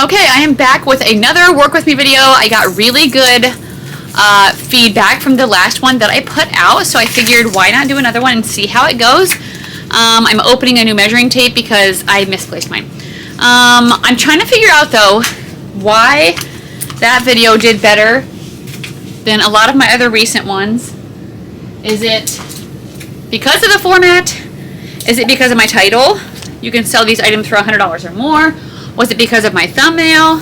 Okay, I am back with another work with me video. I got really good feedback from the last one that I put out, so I figured why not do another one and see how it goes. I'm opening a new measuring tape because I misplaced mine. I'm trying to figure out though why that video did better than a lot of my other recent ones. Is it because of the format? Is it because of my title? You can sell these items for $100 or more. Was it because of my thumbnail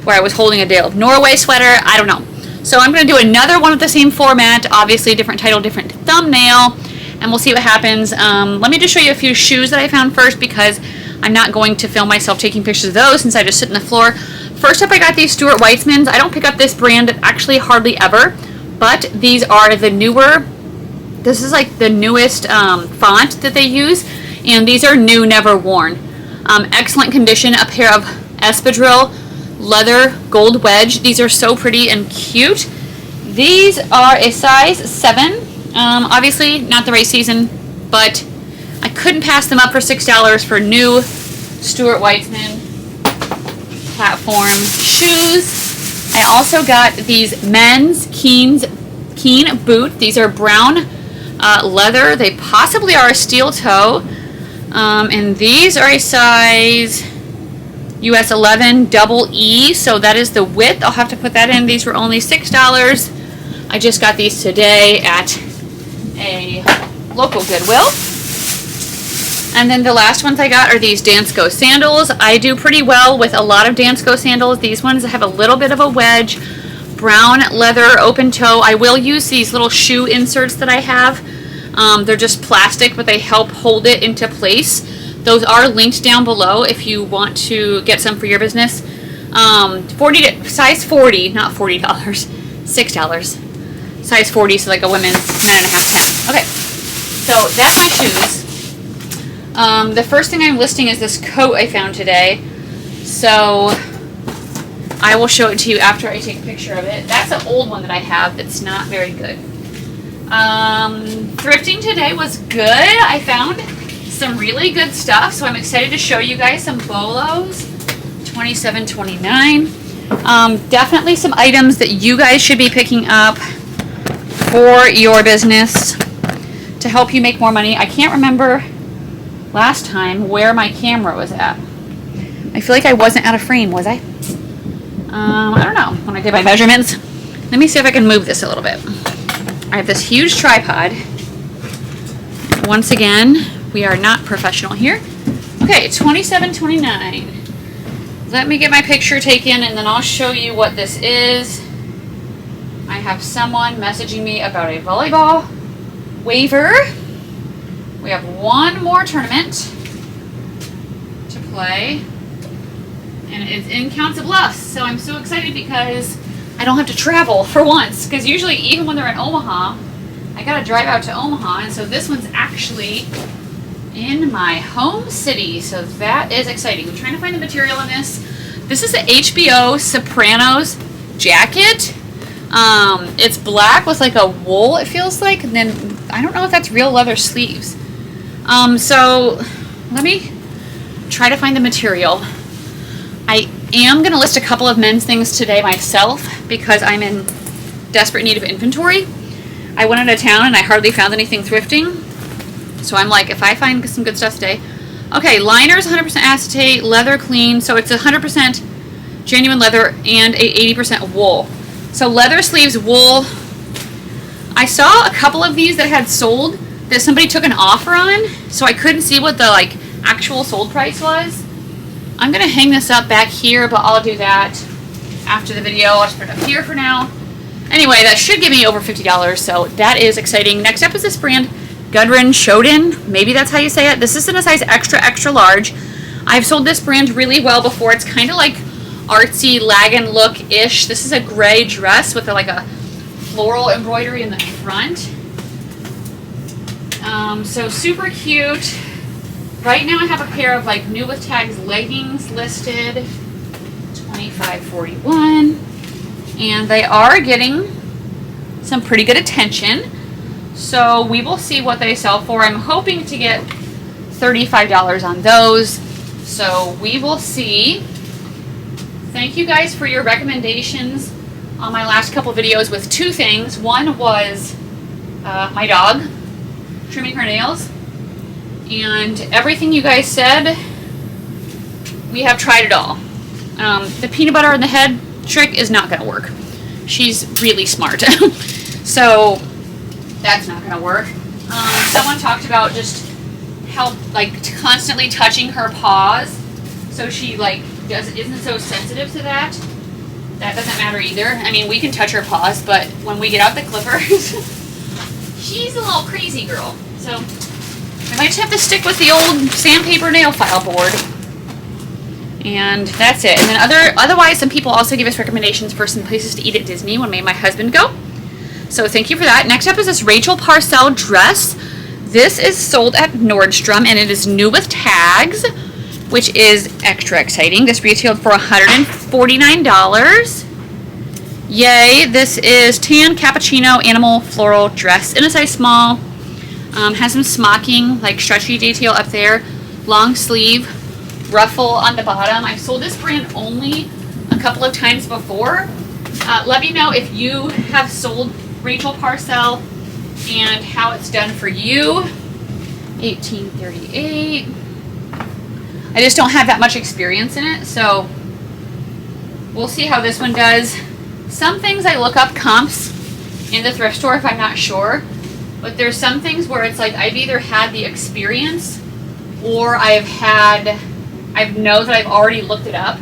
where I was holding a Dale of Norway sweater? I don't know. So I'm going to do another one with the same format, obviously different title, different thumbnail, and we'll see what happens. Let me just show you a few shoes that I found first because I'm not going to film myself taking pictures of those since I just sit on the floor. First up, I got these Stuart Weitzmans. I don't pick up this brand actually hardly ever, but these are the newer, this is like the newest font that they use, and these are new, never worn. Excellent condition, a pair of espadrille leather gold wedge. These are so pretty and cute. These are a size 7. Obviously not the right season, but I couldn't pass them up for $6 for new Stuart Weitzman platform shoes. I also got these men's Keen boot. These are brown leather. They possibly are a steel toe. And these are a size US 11 double E, so that is the width. I'll have to put that in. These were only $6. I just got these today at a local Goodwill. And then the last ones I got are these Dansko sandals. I do pretty well with a lot of Dansko sandals. These ones have a little bit of a wedge, brown leather open toe. I will use these little shoe inserts that I have. They're just plastic, but they help hold it into place. Those are linked down below if you want to get some for your business. Size 40, not $40, $6. Size 40, so like a women's 9.5, 10. Okay, so that's my shoes. The first thing I'm listing is this coat I found today. So I will show it to you after I take a picture of it. That's an old one that I have that's not very good. Thrifting today was good. I found some really good stuff, so I'm excited to show you guys some bolos. $27.29. Definitely some items that you guys should be picking up for your business to help you make more money. I can't remember last time where my camera was at. I feel like I wasn't out of frame, was I? I don't know when I did my measurements. Let me see if I can move this a little bit. I have this huge tripod. Once again, we are not professional here. Okay, $27.29. Let me get my picture taken and then I'll show you what this is. I have someone messaging me about a volleyball waiver. We have one more tournament to play, and it's in Council Bluffs, so I'm so excited because I don't have to travel for once, because usually even when they're in Omaha, I gotta drive out to Omaha, and so this one's actually in my home city, so that is exciting. I'm trying to find the material in this. This is the HBO Sopranos jacket. It's black with like a wool, it feels like, and then I don't know if that's real leather sleeves. So let me try to find the material. I am going to list a couple of men's things today myself because I'm in desperate need of inventory. I went out of town and I hardly found anything thrifting. So I'm like, if I find some good stuff today. Okay, liners, 100% acetate, leather clean. So it's 100% genuine leather and a 80% wool. So leather sleeves, wool. I saw a couple of these that had sold that somebody took an offer on, so I couldn't see what the like actual sold price was. I'm gonna hang this up back here, but I'll do that after the video. I'll just put it up here for now. Anyway, that should give me over $50, so that is exciting. Next up is this brand, Gudrun Schoden. Maybe that's how you say it. This is in a size extra, extra large. I've sold this brand really well before. It's kind of like artsy lagan look-ish. This is a gray dress with like a floral embroidery in the front. So super cute. Right now I have a pair of like new with tags leggings listed, $25.41, and they are getting some pretty good attention. So we will see what they sell for. I'm hoping to get $35 on those. So we will see. thank you guys for your recommendations on my last couple videos with two things. One was my dog trimming her nails, and everything you guys said, we have tried it all. The peanut butter in the head trick is not going to work. She's really smart. So that's not going to work. Someone talked about just how, like, constantly touching her paws so she, like, isn't so sensitive to that. That doesn't matter either. I mean, we can touch her paws, but when we get out the clippers, she's a little crazy girl. So I might just have to stick with the old sandpaper nail file board. And that's it. And then otherwise, some people also give us recommendations for some places to eat at Disney when me and my husband go. So thank you for that. Next up is this Rachel Parcell dress. This is sold at Nordstrom, and it is new with tags, which is extra exciting. This retailed for $149. Yay. This is tan cappuccino animal floral dress in a size small. Has some smocking, like stretchy detail up there. Long sleeve. Ruffle on the bottom. I've sold this brand only a couple of times before. Let me know if you have sold Rachel Parcell and how it's done for you. 1838. I just don't have that much experience in it, so we'll see how this one does. Some things I look up comps in the thrift store if I'm not sure, but there's some things where it's like I've either had the experience or I know that I've already looked it up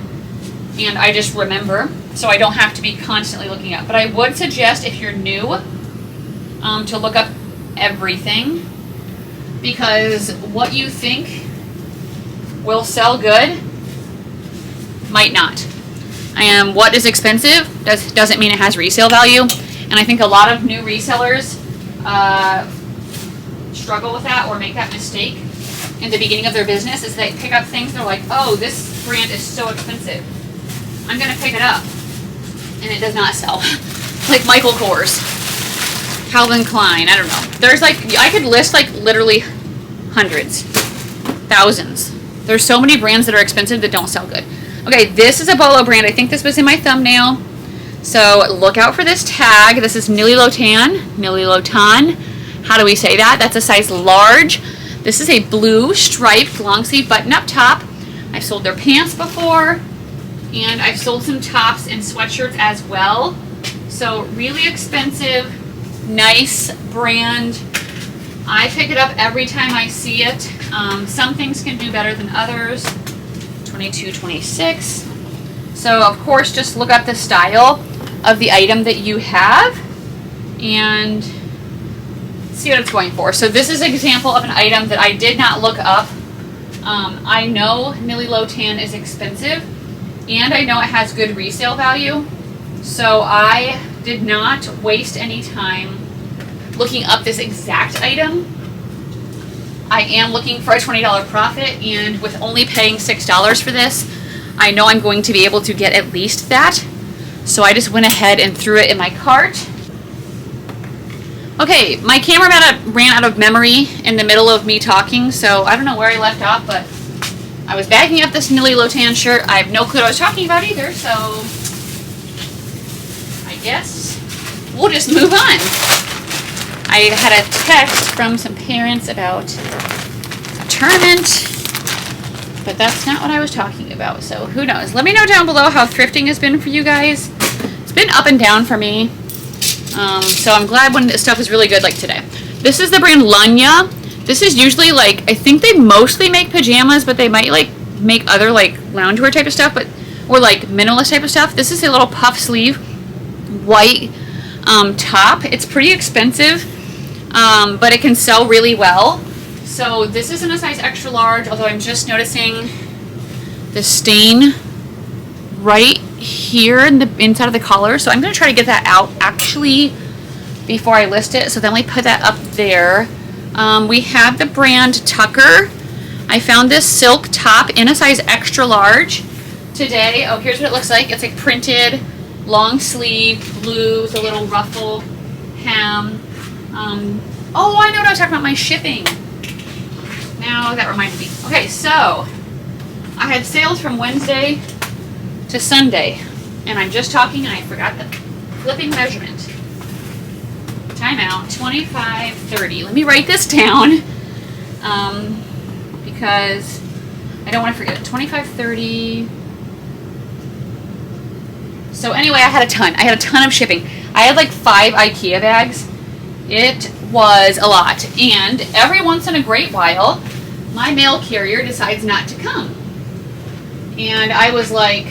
and I just remember, so I don't have to be constantly looking up. But I would suggest, if you're new, to look up everything, because what you think will sell good might not. What is expensive doesn't mean it has resale value, and I think a lot of new resellers struggle with that or make that mistake in the beginning of their business. Is they pick up things, they're like, oh, this brand is so expensive, I'm gonna pick it up, and it does not sell. Like Michael Kors, Calvin Klein, I don't know. There's like, I could list like literally hundreds, thousands. There's so many brands that are expensive that don't sell good. Okay, this is a Bolo brand. I think this was in my thumbnail. So look out for this tag. This is Nili Lotan. Nili Lotan. How do we say that? That's a size large. This is a blue striped long sleeve button up top. I've sold their pants before, and I've sold some tops and sweatshirts as well. So really expensive, nice brand. I pick it up every time I see it. Some things can do better than others. 22.26. So of course, just look up the style of the item that you have and see what it's going for. So this is an example of an item that I did not look up. I know Nili Lotan is expensive, and I know it has good resale value. So I did not waste any time looking up this exact item. I am looking for a $20 profit, and with only paying $6 for this, I know I'm going to be able to get at least that. So I just went ahead and threw it in my cart. Okay, my camera ran out of memory in the middle of me talking, so I don't know where I left off, but I was bagging up this Nili Lotan shirt. I have no clue what I was talking about either, so I guess we'll just move on. I had a text from some parents about a tournament, but that's not what I was talking about, so who knows. Let me know down below how thrifting has been for you guys. It's been up and down for me, so I'm glad when stuff is really good like today. This is the brand Lanya. This is usually like, I think they mostly make pajamas, but they might like make other like loungewear type of stuff, or like minimalist type of stuff. This is a little puff sleeve white top. It's pretty expensive, but it can sell really well. So this is in a size extra large, although I'm just noticing the stain right here in the inside of the collar. So I'm going to try to get that out actually before I list it. So then we put that up there. We have the brand Tucker. I found this silk top in a size extra large today. Oh, here's what it looks like. It's like printed, long sleeve, blue with a little ruffle hem. Oh, I know what I was talking about, my shipping. Now that reminded me. Okay, so I had sales from Wednesday to Sunday. And I'm just talking and I forgot the flipping measurement. Timeout, 25.30. Let me write this down because I don't want to forget it. 25.30. So anyway, I had a ton. I had a ton of shipping. I had like 5 IKEA bags. It was a lot. And every once in a great while, my mail carrier decides not to come. And I was like,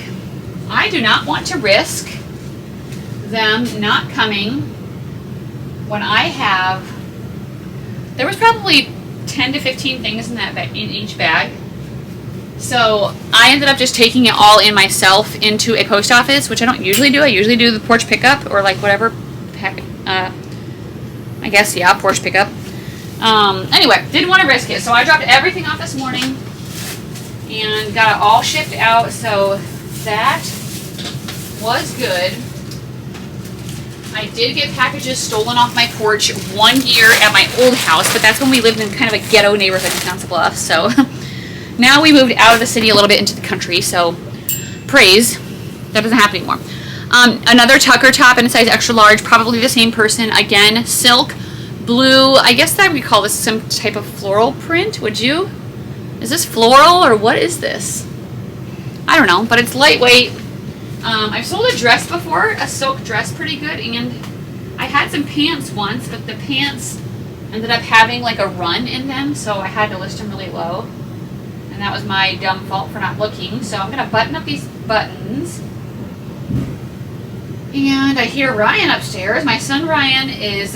I do not want to risk them not coming when I have, there was probably 10 to 15 things in that in each bag. So I ended up just taking it all in myself into a post office, which I don't usually do. I usually do the porch pickup or like whatever, I guess, yeah, porch pickup. Anyway, didn't want to risk it. So I dropped everything off this morning and got it all shipped out. So that was good. I did get packages stolen off my porch 1 year at my old house, but that's when we lived in kind of a ghetto neighborhood in Council Bluffs. So now we moved out of the city a little bit into the country, so praise. That doesn't happen anymore. Another Tucker top in a size extra large, probably the same person. Again, silk, blue. I guess that we call this some type of floral print, would you? Is this floral or what is this? I don't know, but it's lightweight. I've sold a dress before, a silk dress, pretty good, and I had some pants once, but the pants ended up having like a run in them, so I had to list them really low, and that was my dumb fault for not looking. So I'm going to button up these buttons, and I hear Ryan upstairs. My son Ryan is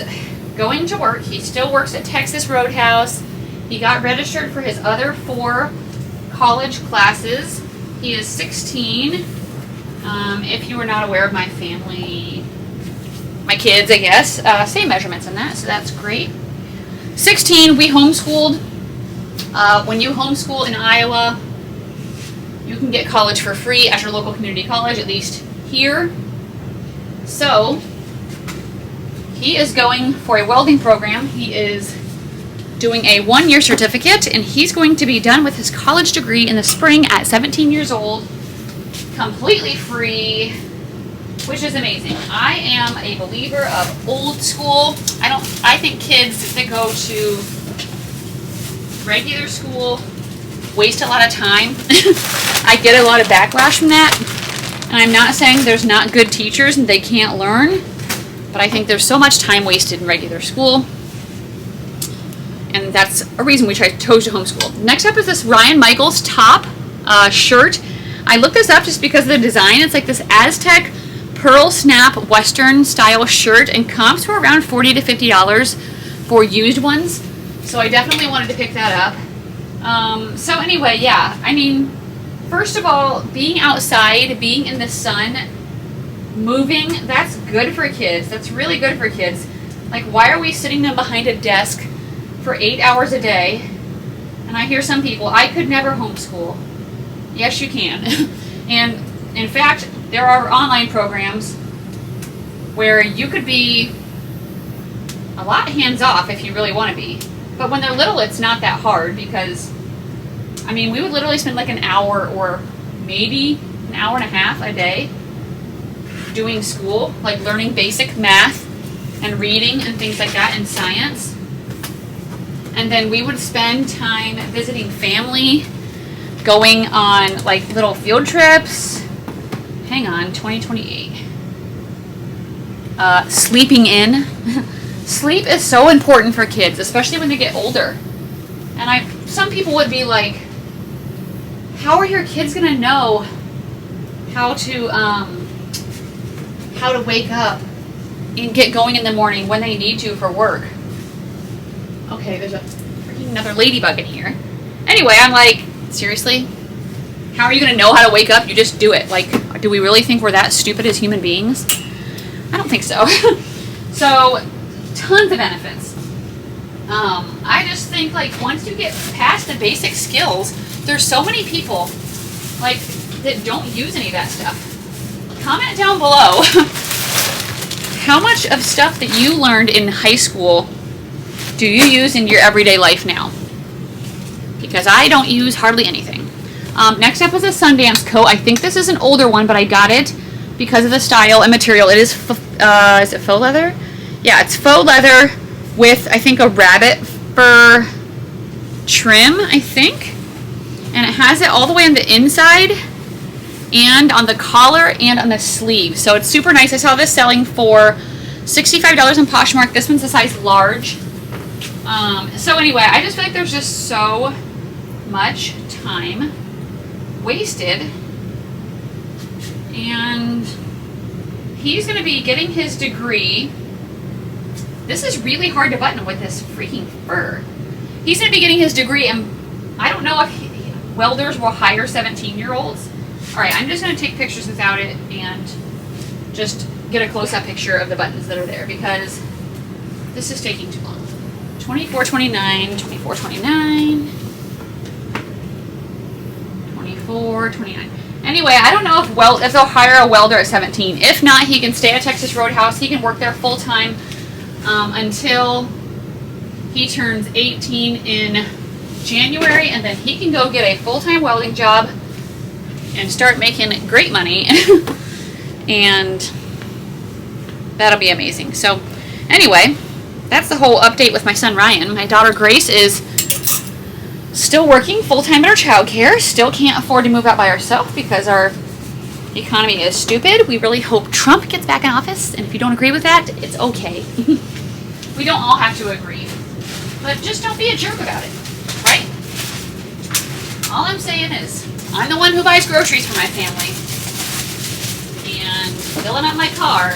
going to work. He still works at Texas Roadhouse. He got registered for his other 4 college classes. He is 16. If you were not aware of my family, my kids, I guess, same measurements in that, so that's great. 16, we homeschooled. When you homeschool in Iowa, you can get college for free at your local community college, at least here. So, he is going for a welding program. He is doing a 1-year certificate, and he's going to be done with his college degree in the spring at 17 years old. Completely free, which is amazing. I am a believer of old school. I think kids that go to regular school waste a lot of time. I get a lot of backlash from that. And I'm not saying there's not good teachers and they can't learn, but I think there's so much time wasted in regular school. And that's a reason we chose to homeschool. Next up is this Ryan Michaels top shirt. I looked this up just because of the design. It's like this Aztec pearl snap Western style shirt, and comps were around $40 to $50 for used ones. So I definitely wanted to pick that up. So anyway, yeah, I mean, first of all, being outside, being in the sun, moving, that's good for kids. That's really good for kids. Like, why are we sitting them behind a desk for 8 hours a day? And I hear some people, I could never homeschool. Yes, you can. And in fact, there are online programs where you could be a lot hands-off if you really want to be. But when they're little, it's not that hard because, I mean, we would literally spend like an hour or maybe an hour and a half a day doing school, like learning basic math and reading and things like that, and science. And then we would spend time visiting family, going on like little field trips. Hang on, 2028. Sleeping in. Sleep is so important for kids, especially when they get older. And some people would be like, how are your kids gonna know how to wake up and get going in the morning when they need to for work? Okay, there's a freaking another ladybug in here. Anyway, I'm like, seriously? How are you going to know how to wake up? You just do it. Like, do we really think we're that stupid as human beings? I don't think so. So, tons of benefits. I just think, like, once you get past the basic skills, there's so many people, like, that don't use any of that stuff. Comment down below how much of stuff that you learned in high school do you use in your everyday life now? Because I don't use hardly anything. Next up is a Sundance coat. I think this is an older one, but I got it because of the style and material. It is it faux leather? Yeah, it's faux leather with, I think, a rabbit fur trim, I think. And it has it all the way on the inside and on the collar and on the sleeve. So it's super nice. I saw this selling for $65 on Poshmark. This one's a size large. So anyway, I just feel like there's just so much time wasted. And he's going to be getting his degree. This is really hard to button with this freaking fur. He's going to be getting his degree, and I don't know if welders will hire 17-year-olds. All right, I'm just going to take pictures without it and just get a close-up picture of the buttons that are there because this is taking too long. 24.29, 24.29, 24.29. Anyway, I don't know if they'll hire a welder at 17. If not, he can stay at Texas Roadhouse. He can work there full-time until he turns 18 in January, and then he can go get a full-time welding job and start making great money. And that'll be amazing. So anyway, that's the whole update with my son Ryan. My daughter Grace is still working full-time at our childcare. Still can't afford to move out by herself because our economy is stupid. We really hope Trump gets back in office, and if you don't agree with that, it's okay. We don't all have to agree, but just don't be a jerk about it, right? All I'm saying is, I'm the one who buys groceries for my family, and filling up my car,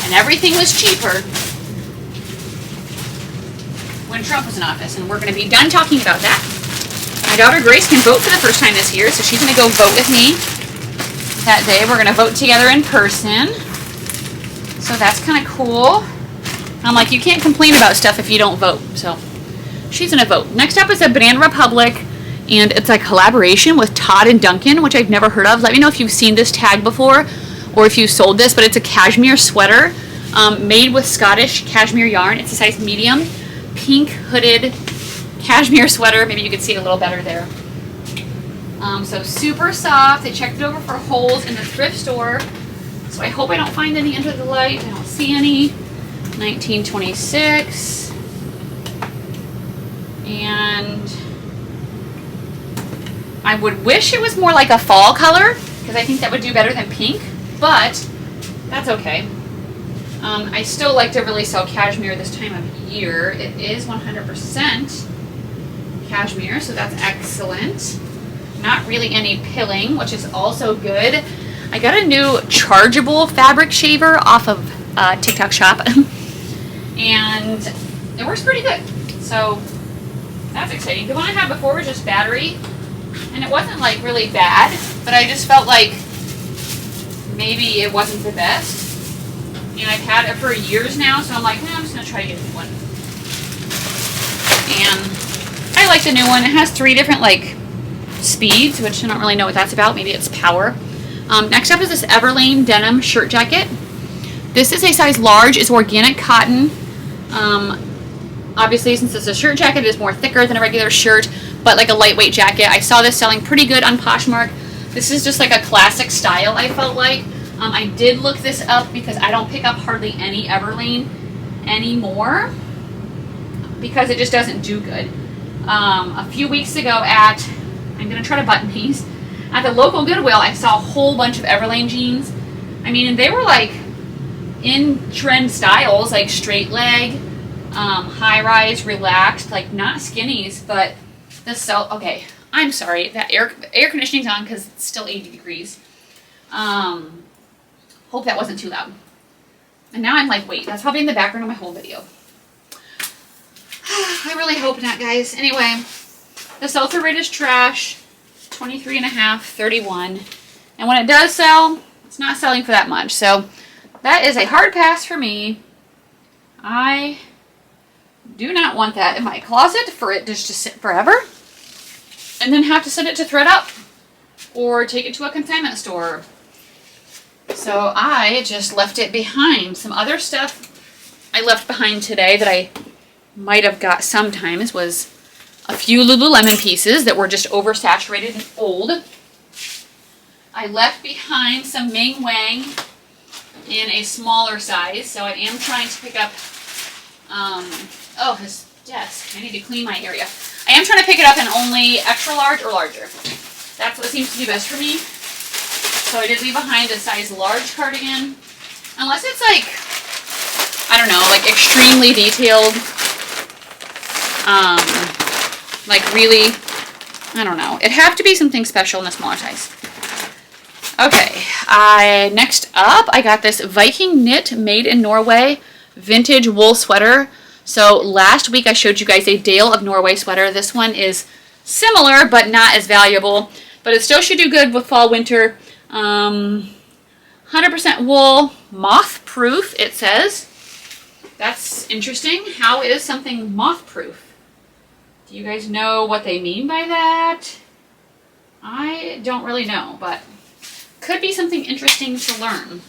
and everything was cheaper when Trump was in office, and we're going to be done talking about that. My daughter Grace can vote for the first time this year, so she's going to go vote with me that day. We're going to vote together in person, so that's kind of cool. I'm like, you can't complain about stuff if you don't vote, so she's going to vote. Next up is a Banana Republic, and it's a collaboration with Todd and Duncan, which I've never heard of. Let me know if you've seen this tag before or if you sold this, but it's a cashmere sweater made with Scottish cashmere yarn. It's a size medium, pink hooded cashmere sweater. Maybe you can see it a little better there. So super soft. They checked it over for holes in the thrift store, so I hope I don't find any under the light. I don't see any. 1926, and I would wish it was more like a fall color because I think that would do better than pink, but that's okay. I still like to really sell cashmere this time of year. It is 100% cashmere, so that's excellent. Not really any pilling, which is also good. I got a new chargeable fabric shaver off of TikTok shop. And it works pretty good, so that's exciting. The one I had before was just battery, and it wasn't like really bad, but I just felt like maybe it wasn't the best, and I've had it for years now, so I'm like, I'm just going to try to get a new one. And I like the new one. It has 3 different like speeds, which I don't really know what that's about. Maybe it's power. Next up is this Everlane denim shirt jacket. This is a size large. It's organic cotton. Obviously, since it's a shirt jacket, it is more thicker than a regular shirt, but like a lightweight jacket. I saw this selling pretty good on Poshmark. This is just like a classic style, I felt like. I did look this up because I don't pick up hardly any Everlane anymore because it just doesn't do good. A few weeks ago I'm going to try to button these. At the local Goodwill, I saw a whole bunch of Everlane jeans. I mean, and they were like in trend styles, like straight leg, high rise, relaxed, like not skinnies, but okay, I'm sorry, that air conditioning's on because it's still 80 degrees. Hope that wasn't too loud. And now I'm like, wait, that's probably in the background of my whole video. I really hope not, guys. Anyway, the sell-through rate is trash, 23.5, 31. And when it does sell, it's not selling for that much. So that is a hard pass for me. I do not want that in my closet for it just to sit forever and then have to send it to ThredUp or take it to a consignment store. So I just left it behind. Some other stuff I left behind today that I might have got sometimes was a few Lululemon pieces that were just oversaturated and old. I left behind some Ming Wang in a smaller size, so I am trying to pick up, oh, his desk. I need to clean my area. I am trying to pick it up in only extra large or larger. That's what seems to be best for me. So I did leave behind a size large cardigan. Unless it's like, I don't know, like extremely detailed. Like really, I don't know. It'd have to be something special in a smaller size. Okay, next up, I got this Viking knit made in Norway vintage wool sweater. So last week I showed you guys a Dale of Norway sweater. This one is similar, but not as valuable. But it still should do good with fall, winter. 100% wool, moth-proof, it says. That's interesting. How is something moth-proof? Do you guys know what they mean by that? I don't really know, but could be something interesting to learn.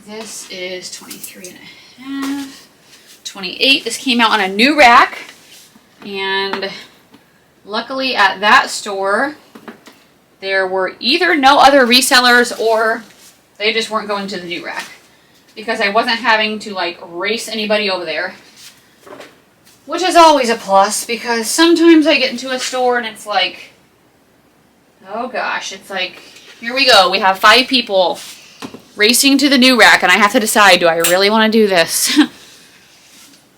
This is 23 and a half, 28. This came out on a new rack, and luckily at that store, there were either no other resellers or they just weren't going to the new rack because I wasn't having to like race anybody over there, which is always a plus because sometimes I get into a store and it's like, oh gosh, it's like, here we go. We have 5 people racing to the new rack and I have to decide, do I really want to do this?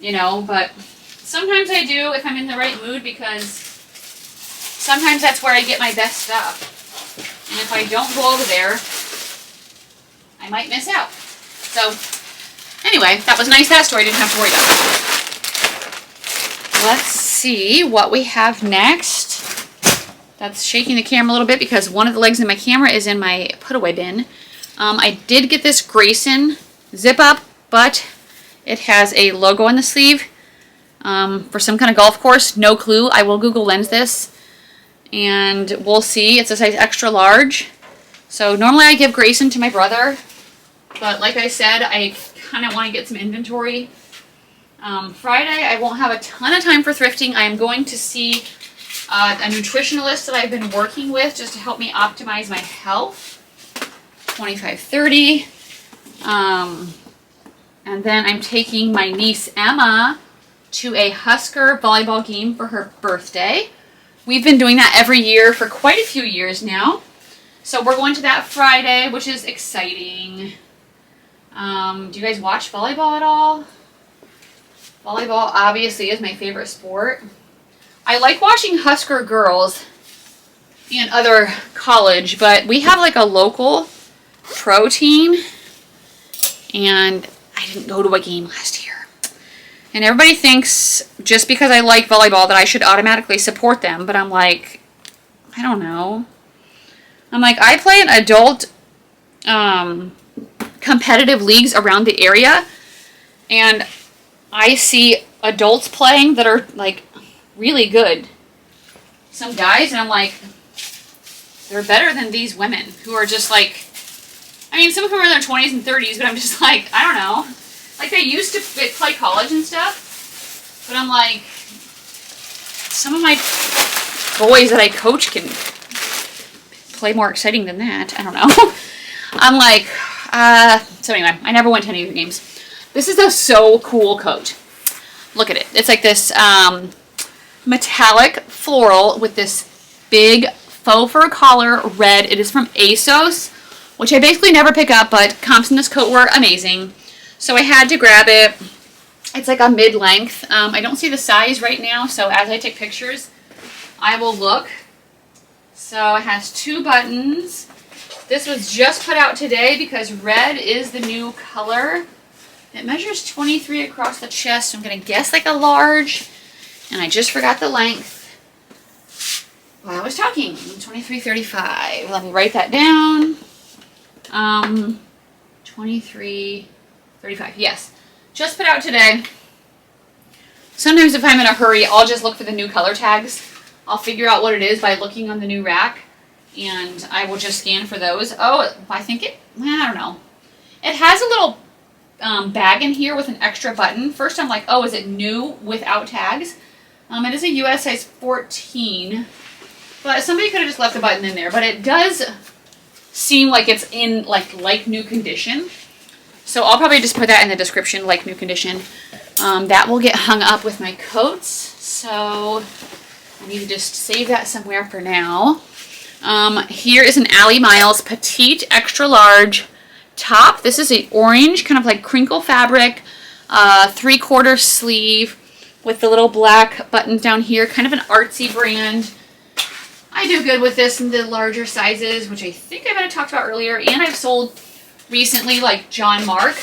You know, but sometimes I do if I'm in the right mood because sometimes that's where I get my best stuff. And if I don't go over there, I might miss out. So, anyway, that was nice, that story. I didn't have to worry about it. Let's see what we have next. That's shaking the camera a little bit because one of the legs in my camera is in my put-away bin. I did get this Grayson zip-up, but it has a logo on the sleeve for some kind of golf course. No clue. I will Google Lens this. And we'll see. It's a size extra large. So normally I give Grayson to my brother. But like I said, I kind of want to get some inventory. Friday, I won't have a ton of time for thrifting. I am going to see a nutritionalist that I've been working with just to help me optimize my health. 25-30. And then I'm taking my niece Emma to a Husker volleyball game for her birthday. We've been doing that every year for quite a few years now. So we're going to that Friday, which is exciting. Do you guys watch volleyball at all? Volleyball obviously is my favorite sport. I like watching Husker girls and other college, but we have like a local pro team, and I didn't go to a game last year. And everybody thinks just because I like volleyball that I should automatically support them. But I'm like, I don't know. I'm like, I play in adult competitive leagues around the area. And I see adults playing that are like really good. Some guys, and I'm like, they're better than these women who are just like, I mean, some of them are in their 20s and 30s, but I'm just like, I don't know. Like, they used to play college and stuff, but I'm like, some of my boys that I coach can play more exciting than that. I don't know. I'm like, so anyway, I never went to any of the games. This is a so cool coat. Look at it. It's like this metallic floral with this big faux fur collar, red. It is from ASOS, which I basically never pick up, but comps in this coat were amazing. So I had to grab it. It's like a mid-length. I don't see the size right now, so as I take pictures, I will look. So it has 2 buttons. This was just put out today because red is the new color. It measures 23 across the chest. I'm going to guess like a large, and I just forgot the length while I was talking. 23-35. Let me write that down. 23-35. Yes. Just put out today. Sometimes if I'm in a hurry, I'll just look for the new color tags. I'll figure out what it is by looking on the new rack, and I will just scan for those. Oh, I think I don't know. It has a little bag in here with an extra button. First I'm like, oh, is it new without tags? It is a US size 14, but somebody could have just left the button in there, but it does seem like it's in like new condition. So I'll probably just put that in the description, like new condition. That will get hung up with my coats. So I need to just save that somewhere for now. Here is an Ally Miles Petite Extra Large top. This is a orange, kind of like crinkle fabric, 3/4 sleeve with the little black buttons down here, kind of an Artsy brand. I do good with this in the larger sizes, which I think I might have talked about earlier, and I've sold recently like John Mark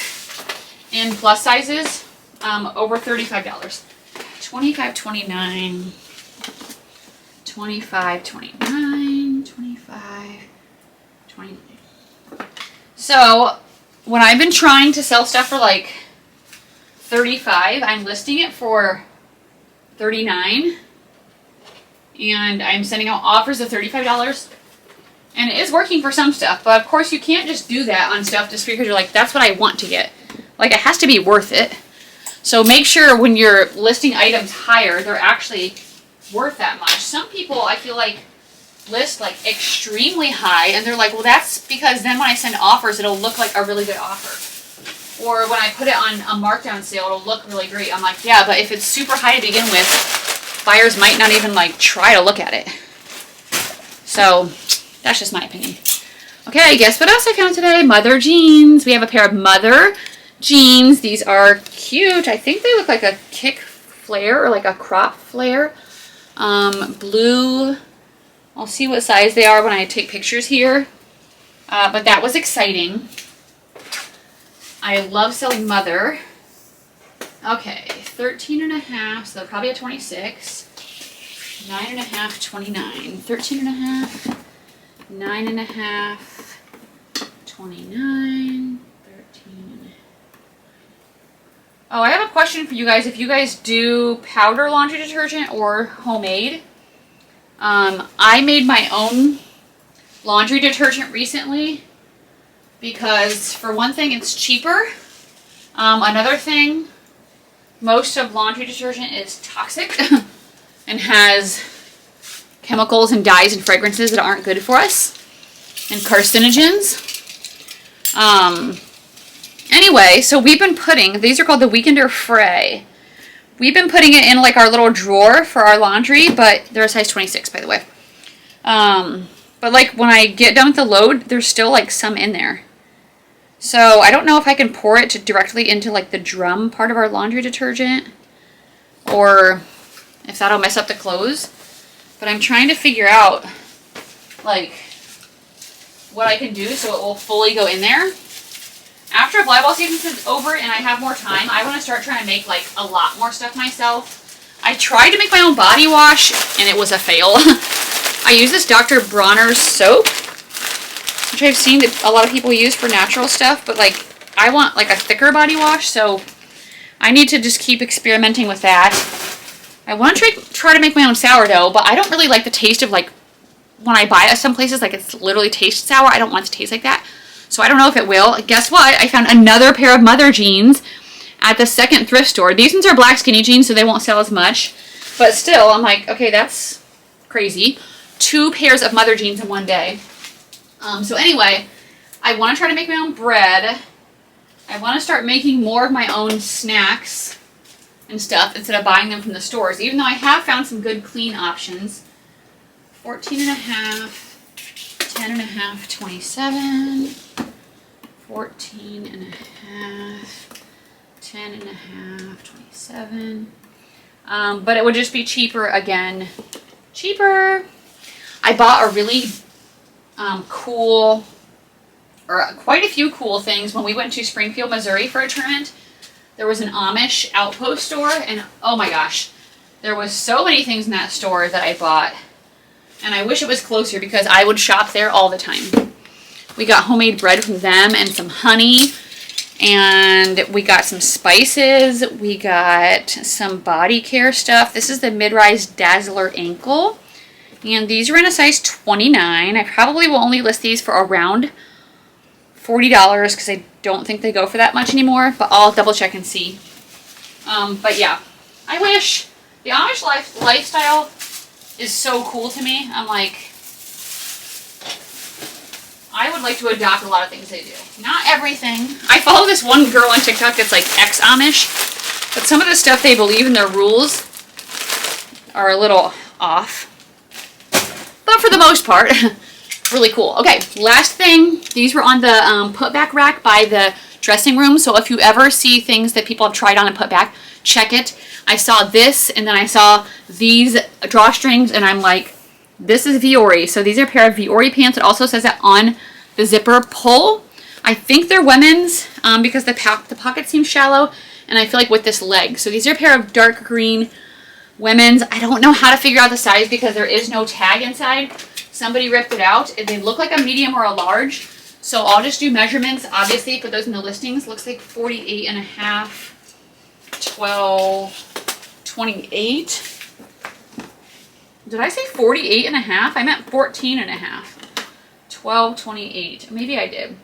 in plus sizes, over $35. 25, 29, 25, 29, 25, 29. So when I've been trying to sell stuff for like 35, I'm listing it for 39, and I'm sending out offers of $35, and it is working for some stuff. But of course you can't just do that on stuff just because you're like, that's what I want to get. Like, it has to be worth it. So make sure when you're listing items higher, they're actually worth that much. Some people, I feel like, list like extremely high, and they're like, well, that's because then when I send offers, it'll look like a really good offer. Or when I put it on a markdown sale, it'll look really great. I'm like, yeah, but if it's super high to begin with, buyers might not even like try to look at it. So that's just my opinion. Okay, guess what else I found today? Mother jeans. We have a pair of Mother jeans. These are cute. I think they look like a kick flare or like a crop flare. Blue. I'll see what size they are when I take pictures here. But that was exciting. I love selling Mother. Okay, 13.5, so probably a 26. 9.5, 29. 13.5, 9.5, 29. 13. Oh, I have a question for you guys. If you guys do powder laundry detergent or homemade, I made my own laundry detergent recently because, for one thing, it's cheaper. Another thing, most of laundry detergent is toxic and has chemicals and dyes and fragrances that aren't good for us, and carcinogens. Anyway, so we've been putting, these are called the Weekender Fray. We've been putting it in like our little drawer for our laundry, but they're a size 26, by the way. But like when I get done with the load, there's still like some in there. So I don't know if I can pour it directly into like the drum part of our laundry detergent, or if that'll mess up the clothes. But I'm trying to figure out like what I can do so it will fully go in there. After volleyball season is over and I have more time, I want to start trying to make like a lot more stuff myself. I tried to make my own body wash and it was a fail. I use this Dr. Bronner's soap, which I've seen that a lot of people use for natural stuff, but like I want like a thicker body wash, so I need to just keep experimenting with that. I want to try to make my own sourdough, but I don't really like the taste of like when I buy it at some places, like it's literally tastes sour. I don't want it to taste like that. So I don't know if it will. Guess what? I found another pair of Mother jeans at the second thrift store. These ones are black skinny jeans, so they won't sell as much. But still, I'm like, okay, that's crazy. 2 pairs of Mother jeans in one day. So anyway, I want to try to make my own bread. I want to start making more of my own snacks and stuff instead of buying them from the stores, even though I have found some good clean options. 14.5, 10.5, 27, 14.5, 10.5, 27. But it would just be cheaper again. Cheaper. I bought a really cool, or quite a few cool things when we went to Springfield, Missouri for a tournament. There was an Amish outpost store, and oh my gosh, there was so many things in that store that I bought. And I wish it was closer because I would shop there all the time. We got homemade bread from them and some honey. And we got some spices. We got some body care stuff. This is the Mid-Rise Dazzler Ankle. And these are in a size 29. I probably will only list these for around $40 because I don't think they go for that much anymore. But I'll double check and see. But yeah, I wish The Amish lifestyle is so cool to me. I'm like, I would like to adopt a lot of things they do. Not everything. I follow this one girl on TikTok that's like ex-Amish, but some of the stuff they believe in their rules are a little off. But for the most part, really cool. Okay, last thing. These were on the put back rack by the dressing room. So if you ever see things that people have tried on and put back, check it. I saw this, and then I saw these drawstrings, and I'm like, this is Viore. So these are a pair of Viore pants. It also says that on the zipper pull. I think they're women's because the pocket seems shallow, and I feel like with this leg. So these are a pair of dark green women's. I don't know how to figure out the size because there is no tag inside. Somebody ripped it out. They look like a medium or a large. So I'll just do measurements, obviously, put those in the listings. Looks like 48 and a half, 12, 28. Did I say 48 and a half? I meant 14 and a half. 12, 28. Maybe I did.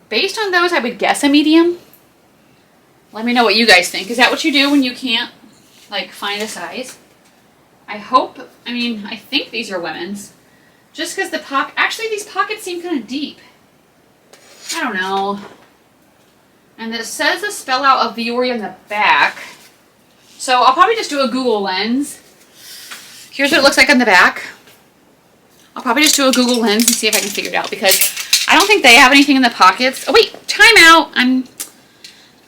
Based on those, I would guess a medium. Let me know what you guys think. Is that what you do when you can't, like, find a size? I think these are women's. Just because the actually these pockets seem kind of deep. I don't know. And it says the spell out of Viore on the back. So I'll probably just do a Google lens. Here's what it looks like on the back. I'll probably just do a Google lens and see if I can figure it out because I don't think they have anything in the pockets. Oh wait, time out. I'm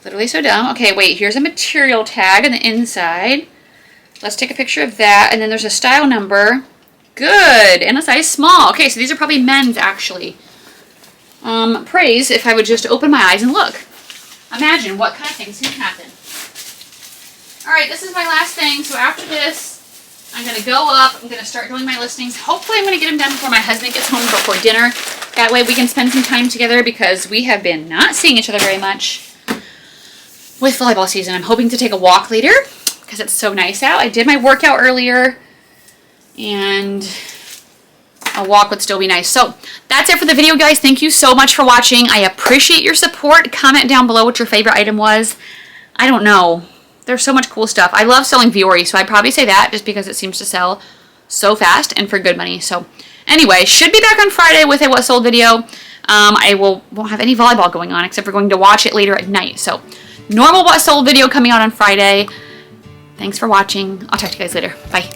literally so dumb. Okay, wait, here's a material tag on the inside. Let's take a picture of that. And then there's a style number. Good. And a size small. Okay, so these are probably men's actually. Praise if I would just open my eyes and look. Imagine what kind of things can happen. Alright, this is my last thing. So after this, I'm going to go up. I'm going to start doing my listings. Hopefully I'm going to get them done before my husband gets home before dinner. That way we can spend some time together because we have been not seeing each other very much with volleyball season. I'm hoping to take a walk later because it's so nice out. I did my workout earlier and a walk would still be nice. So that's it for the video, guys. Thank you so much for watching. I appreciate your support. Comment down below what your favorite item was. I don't know. There's so much cool stuff. I love selling Viore, so I'd probably say that just because it seems to sell so fast and for good money. So anyway, should be back on Friday with a what sold video. I won't have any volleyball going on except for going to watch it later at night. So normal what sold video coming out on Friday. Thanks for watching. I'll talk to you guys later. Bye.